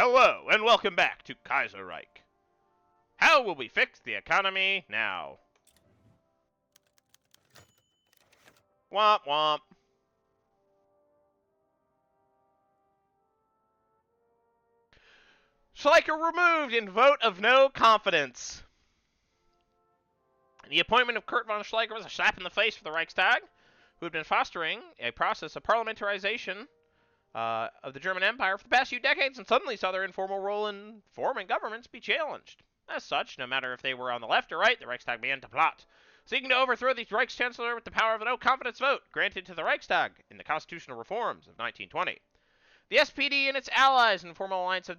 Hello, and welcome back to Kaiserreich. How will we fix the economy now? Womp womp. Schleicher removed in vote of no confidence. The appointment of Kurt von Schleicher was a slap in the face for the Reichstag, who had been fostering a process of parliamentarization of the German Empire for the past few decades, and suddenly saw their informal role in forming governments be challenged. As such, no matter if they were on the left or right, the Reichstag began to plot, seeking to overthrow the Reichschancellor with the power of a no-confidence vote granted to the Reichstag in the constitutional reforms of 1920. The SPD and its allies in the formal alliance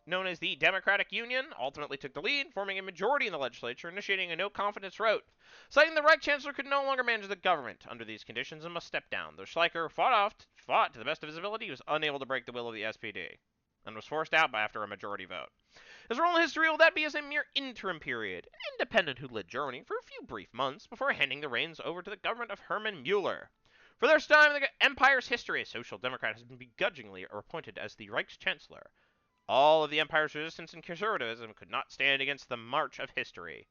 known as the Democratic Union ultimately took the lead, forming a majority in the legislature, initiating a no-confidence vote, citing the Reichschancellor could no longer manage the government under these conditions and must step down. Though Schleicher fought to the best of his ability, he was unable to break the will of the SPD, and was forced out after a majority vote. His role in history will that be as a mere interim period, independent who led Germany for a few brief months before handing the reins over to the government of Hermann Mueller. For the first time in the empire's history, a social democrat has been begrudgingly appointed as the Reichschancellor. All of the empire's resistance and conservatism could not stand against the march of history.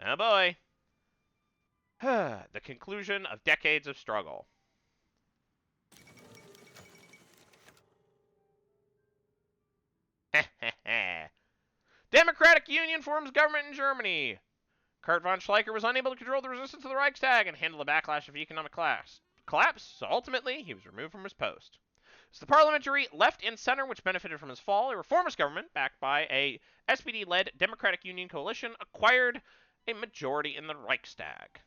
Oh boy. The conclusion of decades of struggle. Democratic Union forms government in Germany. Kurt von Schleicher was unable to control the resistance of the Reichstag and handle the backlash of the economic collapse, so ultimately he was removed from his post. It's the parliamentary left and center which benefited from his fall. A reformist government, backed by a SPD-led Democratic Union coalition, acquired a majority in the Reichstag.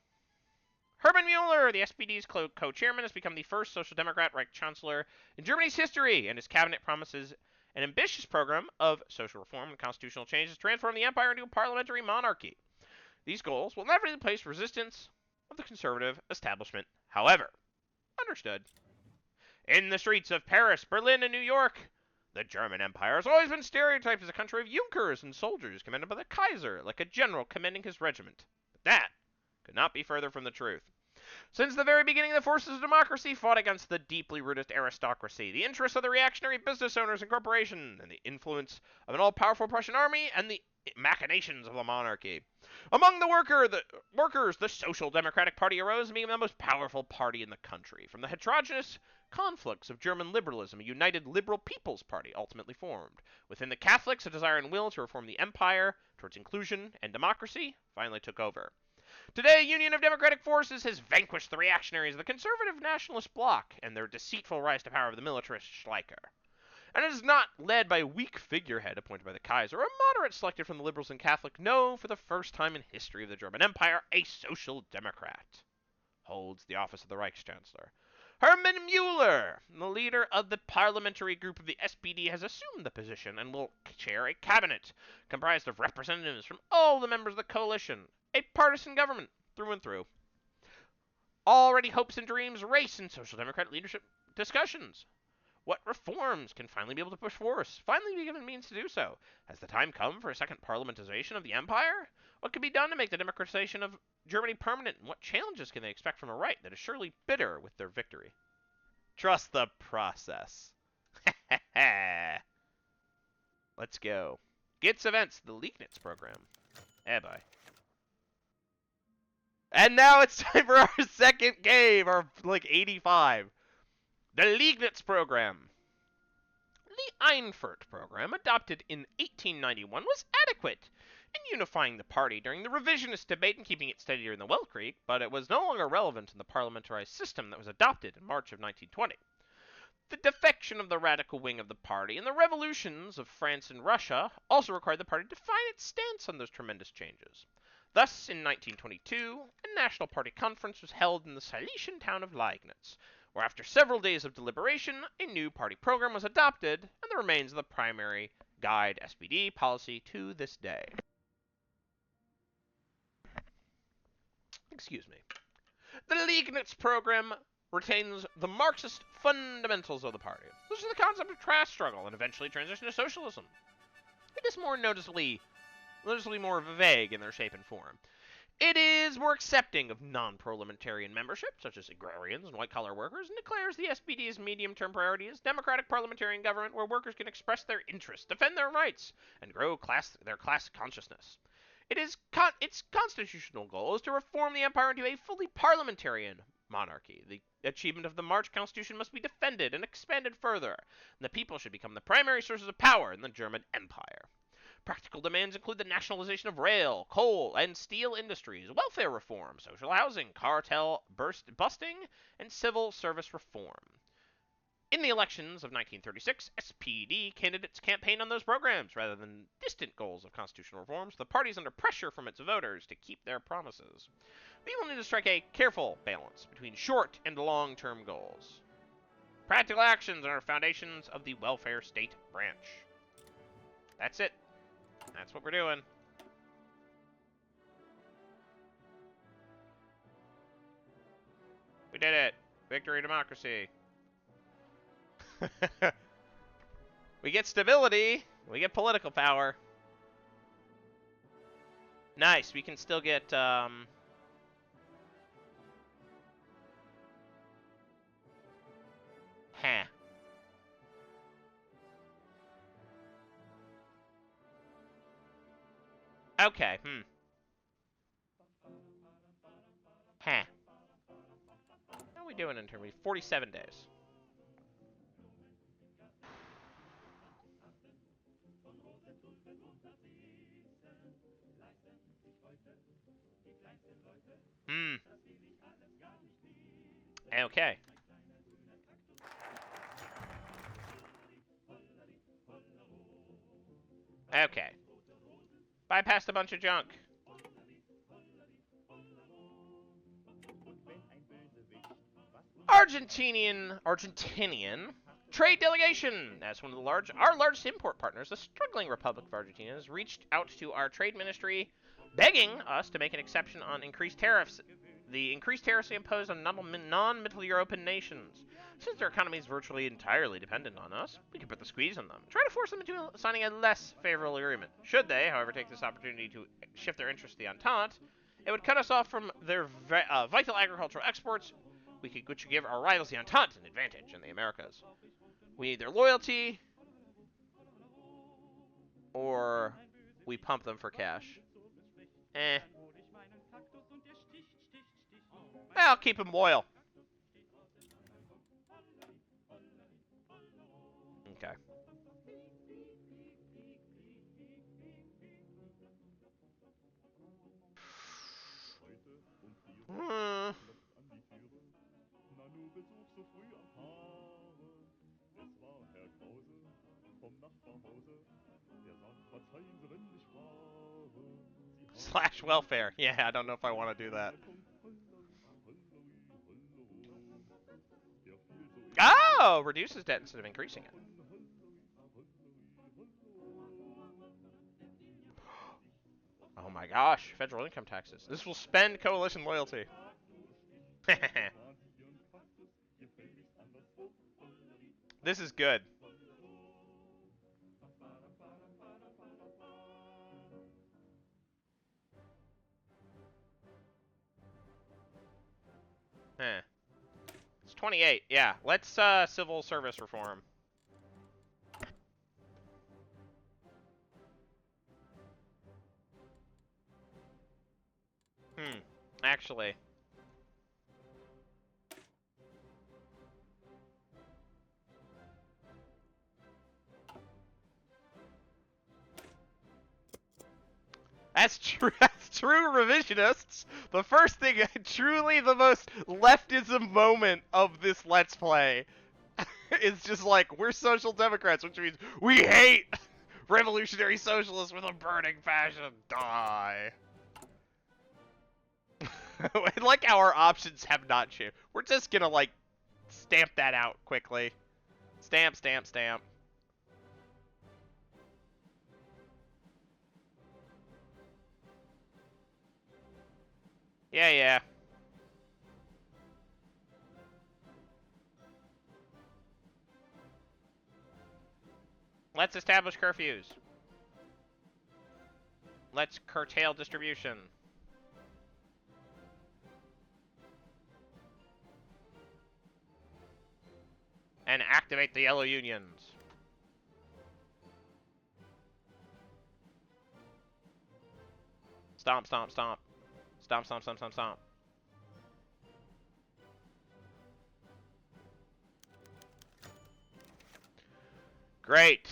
Hermann Mueller, the SPD's co-chairman, has become the first Social Democrat Reichschancellor in Germany's history, and his cabinet promises an ambitious program of social reform and constitutional changes to transform the empire into a parliamentary monarchy. These goals will inevitably place resistance of the conservative establishment, however. Understood. In the streets of Paris, Berlin, and New York, the German Empire has always been stereotyped as a country of Junkers and soldiers commanded by the Kaiser, like a general commanding his regiment. But that could not be further from the truth. Since the very beginning, the forces of democracy fought against the deeply rooted aristocracy, the interests of the reactionary business owners and corporations, and the influence of an all-powerful Prussian army, and the machinations of the monarchy. Among the workers, the Social Democratic Party arose and became the most powerful party in the country. From the heterogeneous conflicts of German liberalism, a united Liberal People's Party ultimately formed. Within the Catholics, a desire and will to reform the empire towards inclusion and democracy finally took over. Today, a union of democratic forces has vanquished the reactionaries of the conservative nationalist bloc and their deceitful rise to power of the militarist Schleicher. And it is not led by a weak figurehead appointed by the Kaiser, or a moderate selected from the liberals and Catholic. No, for the first time in history of the German Empire, a social democrat holds the office of the Reichschancellor. Hermann Mueller, the leader of the parliamentary group of the SPD, has assumed the position and will chair a cabinet comprised of representatives from all the members of the coalition, a partisan government through and through. Already hopes and dreams race in social democrat leadership discussions. What reforms can finally be able to push forth? Finally be given means to do so? Has the time come for a second parliamentization of the empire? What can be done to make the democratization of Germany permanent? And what challenges can they expect from a right that is surely bitter with their victory? Trust the process. Let's go. Gets events, the Liegnitz program. Bye. And now it's time for our second game, or like 85. The Liegnitz program. The Einfurt program, adopted in 1891, was adequate in unifying the party during the revisionist debate and keeping it steady during the Weltkrieg, but it was no longer relevant in the parliamentarized system that was adopted in March of 1920. The defection of the radical wing of the party and the revolutions of France and Russia also required the party to define its stance on those tremendous changes. Thus, in 1922, a national party conference was held in the Silesian town of Liegnitz, where after several days of deliberation, a new party program was adopted, and the remains of the primary guide SPD policy to this day. Excuse me. The Liegnitz program retains the Marxist fundamentals of the party. This is the concept of class struggle and eventually transition to socialism. It is more noticeably more vague in their shape and form. It is more accepting of non-parliamentarian membership, such as agrarians and white-collar workers, and declares the SPD's medium-term priority as democratic parliamentarian government where workers can express their interests, defend their rights, and grow their class consciousness. Its constitutional goal is to reform the empire into a fully parliamentarian monarchy. The achievement of the March Constitution must be defended and expanded further, and the people should become the primary sources of power in the German Empire. Practical demands include the nationalization of rail, coal, and steel industries, welfare reform, social housing, cartel busting, and civil service reform. In the elections of 1936, SPD candidates campaigned on those programs rather than distant goals of constitutional reforms. The party is under pressure from its voters to keep their promises. We will need to strike a careful balance between short and long-term goals. Practical actions are foundations of the welfare state branch. That's it. That's what we're doing. We did it. Victory, democracy. We get stability. We get political power. Nice. We can still get, Huh. Okay, Huh. How are we doing in terms of 47 days? Okay. Okay. Bypassed a bunch of junk. Argentinian trade delegation. As one of our largest import partners, the struggling Republic of Argentina has reached out to our trade ministry, begging us to make an exception on increased tariffs. The increased tariffs imposed on non-Middle European nations. Since their economy is virtually entirely dependent on us, we can put the squeeze on them. Try to force them into signing a less favorable agreement. Should they, however, take this opportunity to shift their interest to the Entente, it would cut us off from their vital agricultural exports, which would give our rivals the Entente an advantage in the Americas. We need their loyalty, or we pump them for cash. I'll keep them loyal. Okay. Slash welfare. Yeah, I don't know if I want to do that. Oh! Reduces debt instead of increasing it. Oh my gosh, federal income taxes. This will spend coalition loyalty. This is good. It's 28. Yeah, let's civil service reform. Actually. That's true. That's true, revisionists. The first thing, truly the most leftism moment of this Let's Play, is just like, we're social democrats, which means we hate revolutionary socialists with a burning passion. Die. Like our options have not changed. We're just gonna, like, stamp that out quickly. Stamp, stamp, stamp. Yeah, yeah. Let's establish curfews. Let's curtail distribution. and activate the yellow unions. Stomp, stomp, stomp. Stomp, stomp, stomp, stomp, stomp. Great.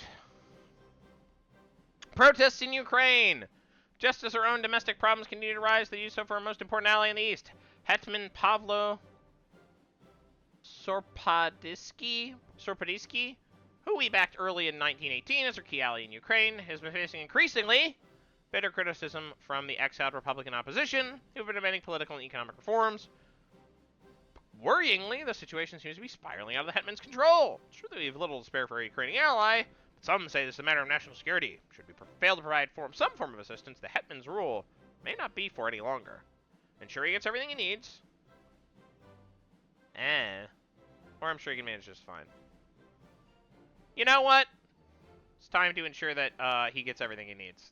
Protests in Ukraine. Just as our own domestic problems continue to rise, they do so for our most important ally in the East. Hetman Pavlo Sorpadisky, who we backed early in 1918 as our key ally in Ukraine, has been facing increasingly bitter criticism from the exiled Republican opposition, who have been demanding political and economic reforms. Worryingly, the situation seems to be spiraling out of the Hetman's control. It's true that we have little to spare for our Ukrainian ally, but some say this is a matter of national security. Should we fail to provide some form of assistance, the Hetman's rule may not be for any longer. Ensure he gets everything he needs. Or I'm sure he can manage just fine. You know what? It's time to ensure that he gets everything he needs.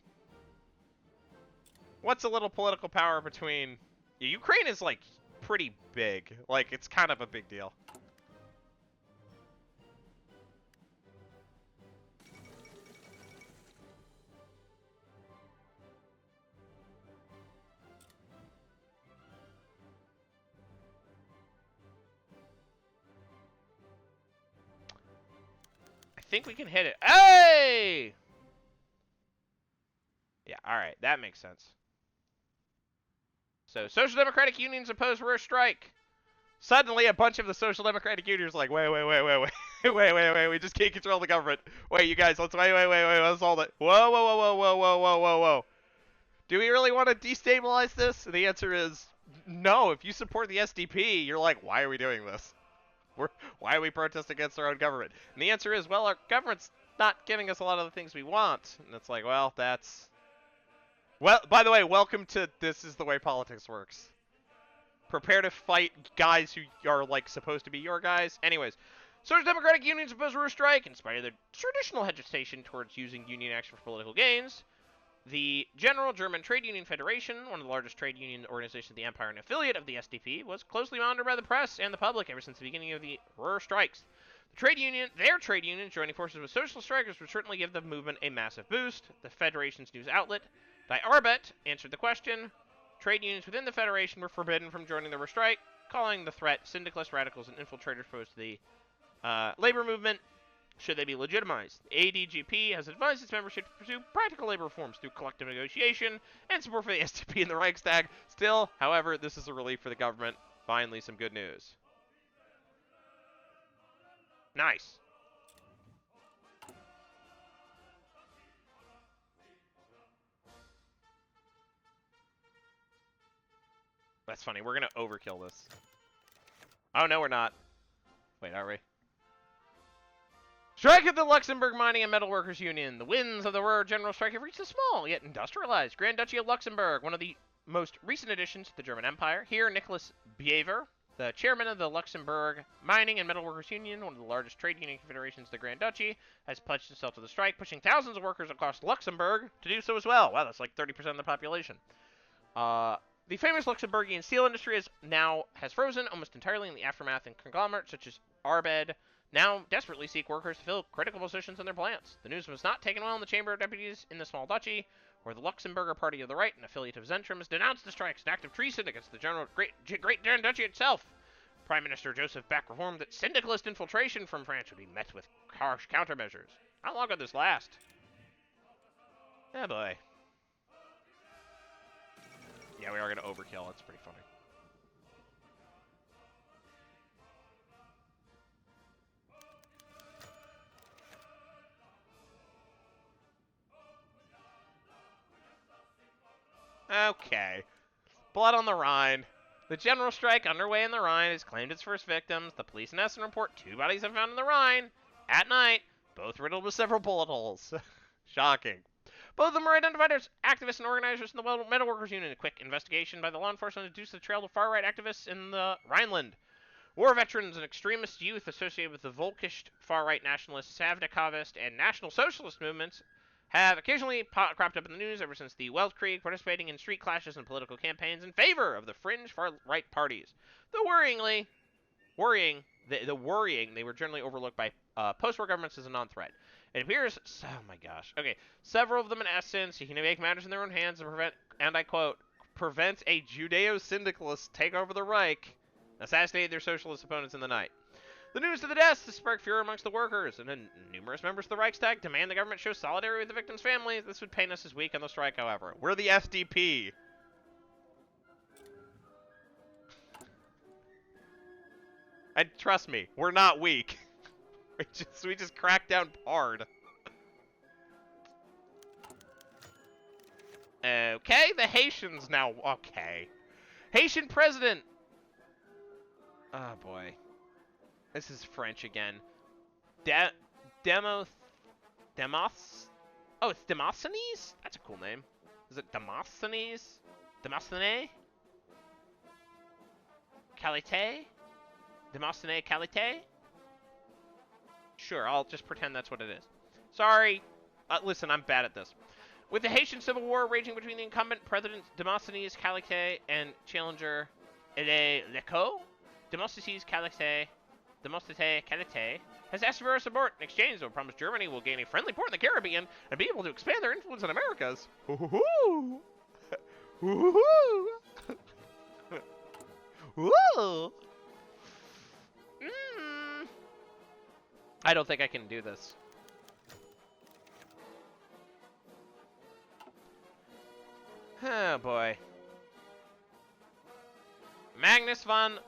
What's a little political power between... Yeah, Ukraine is, like, pretty big. Like, it's kind of a big deal. I think we can hit it. Hey! Yeah, alright. That makes sense. So, Social Democratic unions oppose rural strike. Suddenly, a bunch of the Social Democratic unions are like, wait, we just can't control the government. Wait, you guys, let's let's hold it. Whoa. Do we really want to destabilize this? And the answer is no. If you support the SDP, you're like, why are we doing this? Why are we protesting against our own government? And the answer is, well, our government's not giving us a lot of the things we want. And it's like, well, that's... Well, by the way, welcome to This Is the Way Politics Works. Prepare to fight guys who are, like, supposed to be your guys. Anyways, Social Democratic unions oppose rural strike in spite of their traditional hesitation towards using union action for political gains. The General German Trade Union Federation, one of the largest trade union organizations of the empire and affiliate of the SDP, was closely monitored by the press and the public ever since the beginning of the rural strikes. Their trade union, joining forces with social strikers, would certainly give the movement a massive boost. The Federation's news outlet, Die Arbeit, answered the question. Trade unions within the Federation were forbidden from joining the rural strike, calling the threat syndicalists, radicals, and infiltrators posed to the labor movement. Should they be legitimized? The ADGP has advised its membership to pursue practical labor reforms through collective negotiation and support for the SDP and the Reichstag. Still, however, this is a relief for the government. Finally, some good news. Nice. That's funny. We're going to overkill this. Oh, no, we're not. Wait, are we? Strike of the Luxembourg Mining and Metal Workers Union. The winds of the Ruhr General Strike have reached the small, yet industrialized Grand Duchy of Luxembourg, one of the most recent additions to the German Empire. Here, Nicholas Biever, the chairman of the Luxembourg Mining and Metal Workers Union, one of the largest trade union confederations of the Grand Duchy, has pledged himself to the strike, pushing thousands of workers across Luxembourg to do so as well. Wow, that's like 30% of the population. The famous Luxembourgian steel industry has frozen almost entirely in the aftermath, and conglomerates such as Arbed now desperately seek workers to fill critical positions in their plants. The news was not taken well in the Chamber of Deputies in the small duchy, where the Luxemburger Party of the Right, an affiliate of Zentrum, has denounced the strikes as an act of treason against the Great Grand Duchy itself. Prime Minister Joseph Beck reformed that syndicalist infiltration from France would be met with harsh countermeasures. How long could this last? Oh boy. Yeah, we are going to overkill. It's pretty funny. Okay. Blood on the Rhine. The general strike underway in the Rhine has claimed its first victims. The police in Essen report 2 bodies have found in the Rhine at night, both riddled with several bullet holes. Shocking. Both of them were identified as activists and organizers in the Metalworkers Union. A quick investigation by the law enforcement reduced the trail to far-right activists in the Rhineland. War veterans and extremist youth associated with the Volkisch far-right nationalist, Savnikovist, and National Socialist movements have occasionally cropped up in the news ever since the Weltkrieg, participating in street clashes and political campaigns in favor of the fringe far-right parties. Though worrying, the worrying, they were generally overlooked by post-war governments as a non-threat. It appears, oh my gosh, okay, several of them in essence, you can make matters in their own hands and prevent, and I quote, prevent a Judeo-syndicalist take over the Reich, assassinate their socialist opponents in the night. The news of the deaths has sparked fear amongst the workers, and then numerous members of the Reichstag demand the government show solidarity with the victims' families. This would paint us as weak on the strike, however. We're the SDP. And trust me, we're not weak. we just crack down hard. Okay, the Haitians now. Okay. Haitian president. Oh boy. This is French again. Demos. Oh, it's Demosthenes? That's a cool name. Is it Demosthenes? Demosthenes? Qualité? Demosthenes Qualité? Sure, I'll just pretend that's what it is. Sorry. Listen, I'm bad at this. With the Haitian Civil War raging between the incumbent President Demosthenes Qualité and challenger Leco, Demosthenes Qualité has asked for support. In exchange, they'll promise Germany will gain a friendly port in the Caribbean and be able to expand their influence in Americas. Ooh. Ooh. Ooh. I don't think I can do this. Oh boy. Magnus von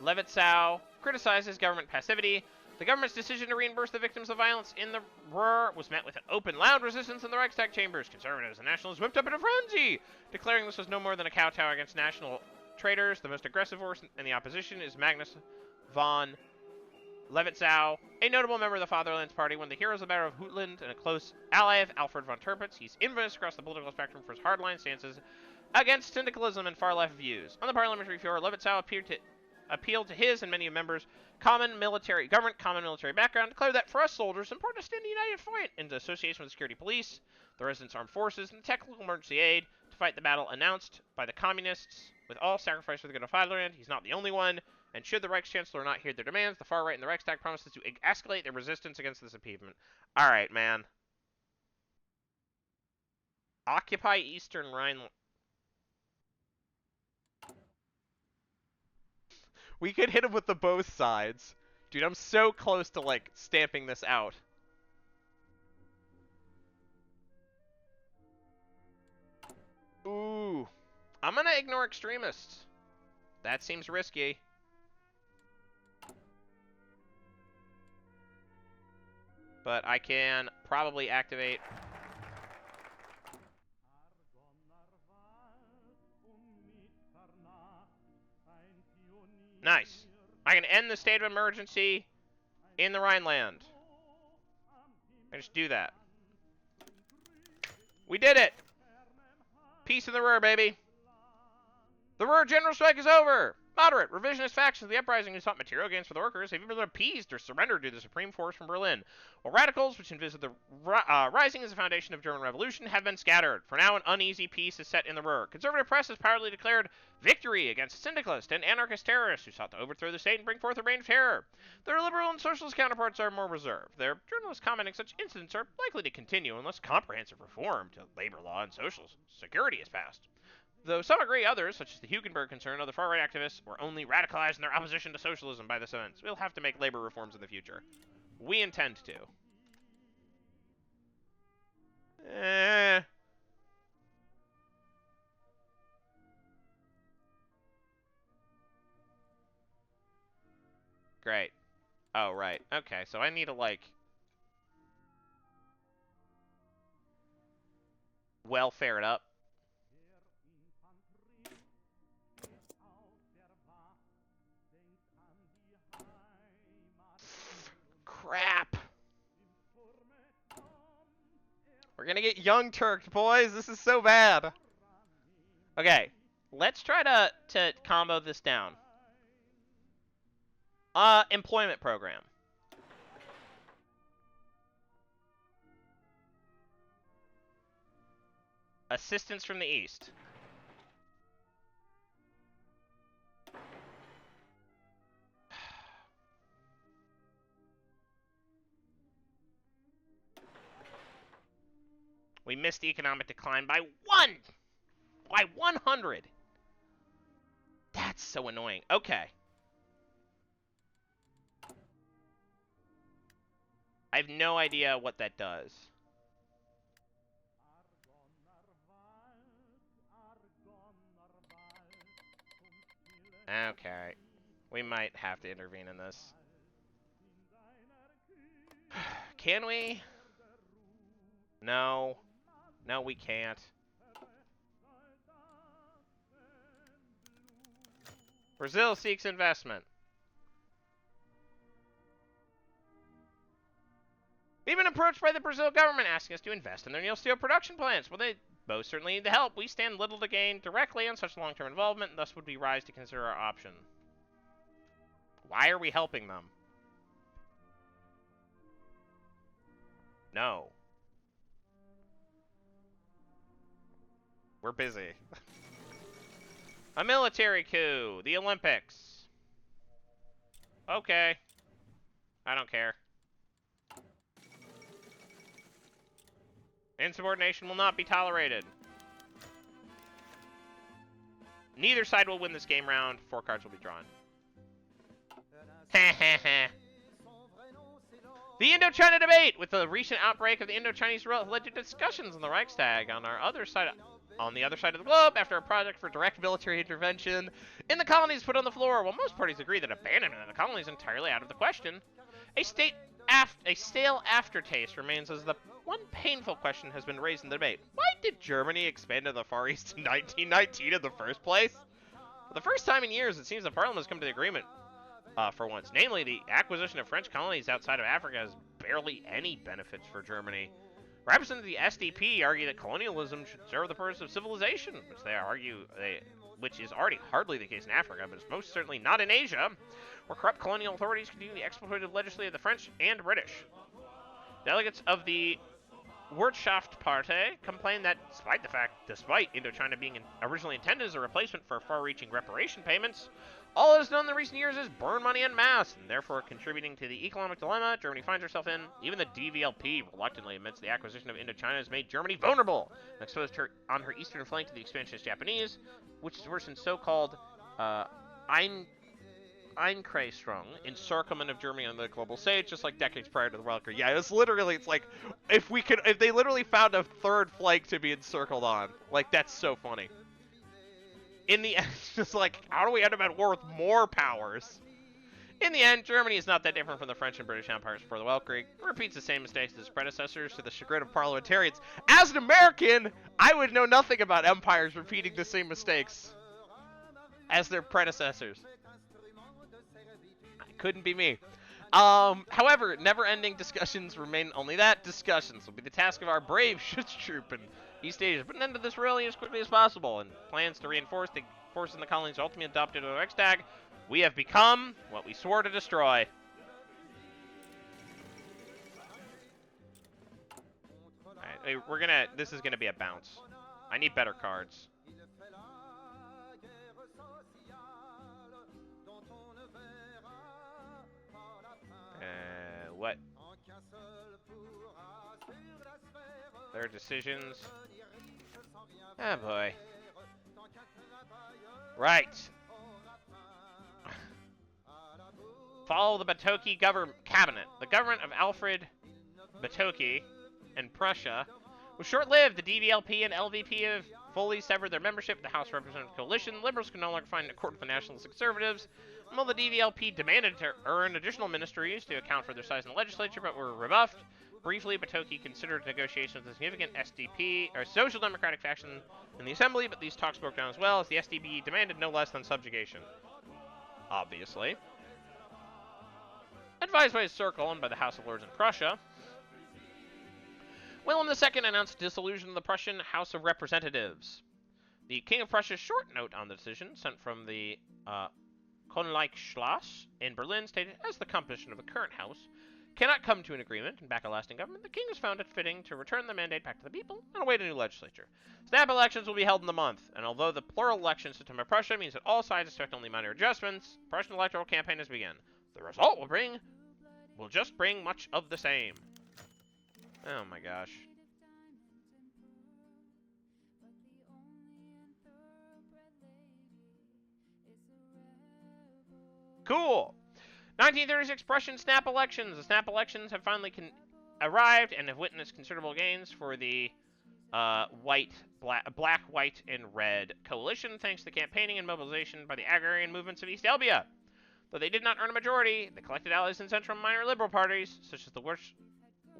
Levitzow criticizes government passivity. The government's decision to reimburse the victims of violence in the Ruhr was met with an open, loud resistance in the Reichstag chambers. Conservatives and nationalists whipped up in a frenzy, declaring this was no more than a kowtow against national traitors. The most aggressive force in the opposition is Magnus von Levitzow, a notable member of the Fatherland's Party, one of the heroes of the Battle of Hootland and a close ally of Alfred von Tirpitz. He's infamous across the political spectrum for his hardline stances against syndicalism and far-left views. On the parliamentary floor, Levitzow appealed to his and many members' common military background, declared that for us soldiers, it's important to stand united fight in association with the security police, the residents' armed forces, and the technical emergency aid to fight the battle announced by the communists with all sacrifice for the good of Fatherland. He's not the only one. And should the Reichschancellor not hear their demands, the far right and the Reichstag promises to escalate their resistance against this achievement. All right, man. Occupy Eastern Rhineland. We could hit him with the both sides. Dude, I'm so close to, like, stamping this out. Ooh. I'm gonna ignore extremists. That seems risky. But I can probably activate. Nice. I can end the state of emergency in the Rhineland. I just do that. We did it! Peace in the Ruhr, baby. The Ruhr general strike is over! Moderate, revisionist factions of the uprising who sought material gains for the workers have either been appeased or surrendered to the supreme force from Berlin, while radicals, which envisage the rising as the foundation of German revolution, have been scattered. For now, an uneasy peace is set in the Ruhr. Conservative press has proudly declared victory against syndicalist and anarchist terrorists who sought to overthrow the state and bring forth a reign of terror. Their liberal and socialist counterparts are more reserved. Their journalists commenting such incidents are likely to continue unless comprehensive reform to labor law and social security is passed. Though some agree, others, such as the Hugenberg concern and other far-right activists, were only radicalized in their opposition to socialism by this event. We'll have to make labor reforms in the future. We intend to. Great. Oh, right. Okay, so I need to, like, welfare it up. Crap. We're gonna get Young Turked, boys. This is so bad. Okay, let's try to combo this down. Employment program. Assistance from the East. We missed the economic decline by 1! By 100! That's so annoying. Okay. I have no idea what that does. Okay. We might have to intervene in this. Can we? No. No, we can't. Brazil seeks investment. We've been approached by the Brazil government asking us to invest in their needle steel production plants. Well, they both certainly need the help. We stand little to gain directly on such long-term involvement, and thus would be wise to consider our option. Why are we helping them? No. We're busy. A military coup. The Olympics. Okay. I don't care. Insubordination will not be tolerated. Neither side will win this game round. 4 cards will be drawn. The Indochina debate. With the recent outbreak of the Indo-Chinese War led to discussions on the Reichstag on the other side of the globe after a project for direct military intervention in the colonies put on the floor. While most parties agree that abandonment of the colonies is entirely out of the question, a stale aftertaste remains as the one painful question has been raised in the debate. Why did Germany expand to the Far East in 1919 in the first place? For the first time in years, it seems the Parliament has come to the agreement for once. Namely, the acquisition of French colonies outside of Africa has barely any benefits for Germany. Representatives of the SDP argue that colonialism should serve the purpose of civilization, which is already hardly the case in Africa, but is most certainly not in Asia, where corrupt colonial authorities continue the exploitative legislature of the French and British. Delegates of the Wirtschaftspartei complained that, despite Indochina being originally intended as a replacement for far-reaching reparation payments, all it has done in the recent years is burn money en masse, and therefore contributing to the economic dilemma Germany finds herself in. Even the DVLP reluctantly admits the acquisition of Indochina has made Germany vulnerable and exposed her on her eastern flank to the expansionist Japanese, which is worse than so-called Einkreisung, encirclement of Germany on the global stage, just like decades prior to the World War. Yeah, it's like if they literally found a third flank to be encircled on, like that's so funny. In the end, it's just like, how do we end up at war with more powers? In the end, Germany is not that different from the French and British empires before the Weltkrieg. It repeats the same mistakes as its predecessors to the chagrin of parliamentarians. As an American, I would know nothing about empires repeating the same mistakes as their predecessors. Couldn't be me. However, never-ending discussions remain only that. Discussions will be the task of our brave Schutztruppen in East Asia. Put an end to this rally as quickly as possible, and plans to reinforce the forces in the colonies ultimately adopted to the Reichstag. We have become what we swore to destroy. Alright, this is gonna be a bounce. I need better cards. What? Their decisions. Oh boy. Right. Follow the Batoki cabinet. The government of Alfred Batoki in Prussia was short-lived. The DVLP and LVP have fully severed their membership in the House of Representatives coalition. Liberals can no longer find an accord with the Nationalist Conservatives. While the DVLP demanded to earn additional ministries to account for their size in the legislature, but were rebuffed. Briefly, Batoki considered negotiations with a significant SDP, or Social Democratic faction in the Assembly, but these talks broke down as well, as the SDP demanded no less than subjugation. Obviously. Advised by his circle and by the House of Lords in Prussia, Wilhelm II announced dissolution of the Prussian House of Representatives. The King of Prussia's short note on the decision, sent from the Königlich Schloss in Berlin, stated, as the composition of the current house cannot come to an agreement and back a lasting government, the king has found it fitting to return the mandate back to the people and await a new legislature. Snap elections will be held in the month, and although the plural election system of Prussia means that all sides expect only minor adjustments, the Prussian electoral campaign has begun. The result will just bring much of the same. Oh my gosh. Cool. 1936 Prussian snap elections. The snap elections have finally arrived and have witnessed considerable gains for the black, white, and red coalition, thanks to the campaigning and mobilization by the agrarian movements of East Elbia. Though they did not earn a majority, the collected allies in central and minor liberal parties, such as the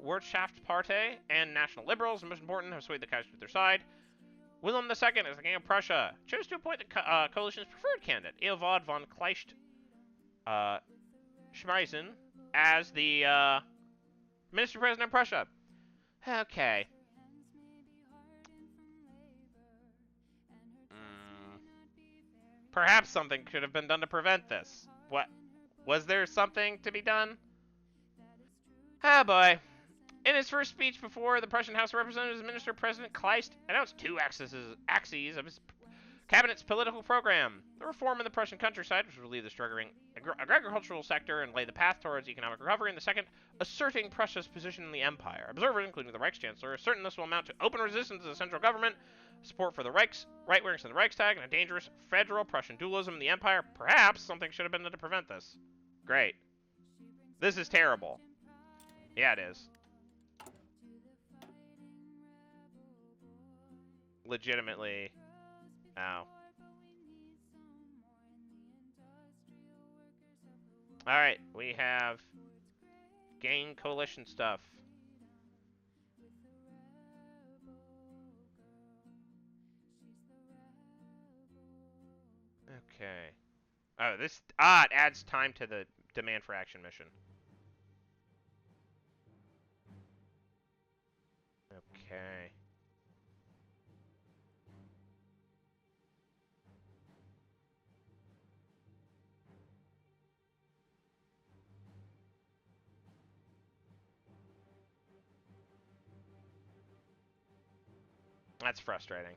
Wirtschaftspartei and National Liberals, and most important, have swayed the Kaiser to their side. Wilhelm II, as the King of Prussia, chose to appoint the coalition's preferred candidate, Eowald von Kleist Schmeisen, as the Minister President of Prussia. Okay. Perhaps something could have been done to prevent this. What? Was there something to be done? Ah, boy. In his first speech before the Prussian House of Representatives, Minister President Kleist announced two axes of his cabinet's political program. The reform in the Prussian countryside, which would relieve the struggling agricultural sector and lay the path towards economic recovery, and the second, asserting Prussia's position in the empire. Observers, including the Reichschancellor, are certain this will amount to open resistance to the central government, support for the right-wingers in the Reichstag, and a dangerous federal Prussian dualism in the empire. Perhaps something should have been done to prevent this. Great. This is terrible. Yeah, it is. Legitimately. Ow. Alright, we have gain coalition stuff. Okay. Oh, this... it adds time to the demand for action mission. Okay. That's frustrating.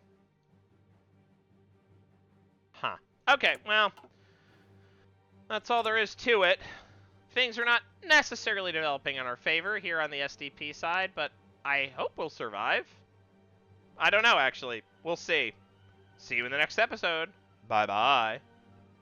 Huh. Okay, well, that's all there is to it. Things are not necessarily developing in our favor here on the SDP side, but I hope we'll survive. I don't know, actually. We'll see. See you in the next episode. Bye-bye.